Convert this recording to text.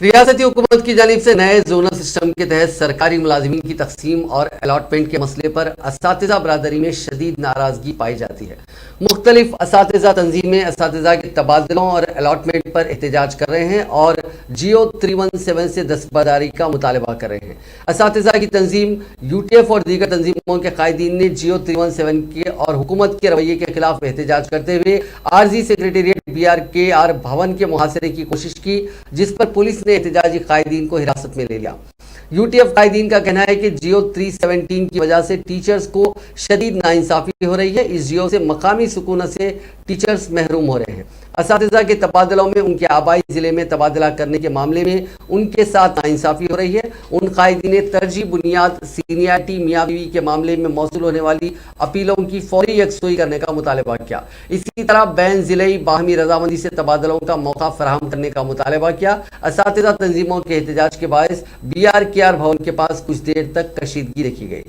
ریاستی حکومت کی جانب سے نئے زونل سسٹم کے تحت سرکاری ملازمین کی تقسیم اور الاٹمنٹ کے مسئلے پر اساتذہ برادری میں شدید ناراضگی پائی جاتی ہے۔ مختلف اساتذہ تنظیمیں اساتذہ کے تبادلوں اور الاٹمنٹ پر احتجاج کر رہے ہیں اور جیو 317 سے دستبرداری کا مطالبہ کر رہے ہیں۔ اساتذہ کی تنظیم یو ٹی ایف اور دیگر تنظیموں کے قائدین نے جیو 317 کے اور حکومت کے رویے کے خلاف احتجاج کرتے ہوئے عارضی سیکریٹریٹ BRKR بھون کے محاصرے کی کوشش کی، جس پر پولیس نے احتجاجی قائدین کو حراست میں لے لیا۔ یو ٹی ایف قائدین کا کہنا ہے کہ جیو 317 کی وجہ سے ٹیچرز کو شدید ناانصافی ہو رہی ہے۔ اس جیو سے مقامی سکونت سے ٹیچرز محروم ہو رہے ہیں۔ اساتذہ کے تبادلوں میں ان کے آبائی ضلع میں تبادلہ کرنے کے معاملے میں ان کے ساتھ ناانصافی ہو رہی ہے۔ ان قائدین نے ترجیح بنیاد سینیارٹی میاں بیوی کے معاملے میں موصول ہونے والی اپیلوں کی فوری یکسوئی کرنے کا مطالبہ کیا۔ اسی طرح بین ضلعی باہمی رضامندی سے تبادلوں کا موقع فراہم کرنے کا مطالبہ کیا۔ اساتذہ تنظیموں کے احتجاج کے باعث BRKR بھون کے پاس کچھ دیر تک کشیدگی دیکھی گئی۔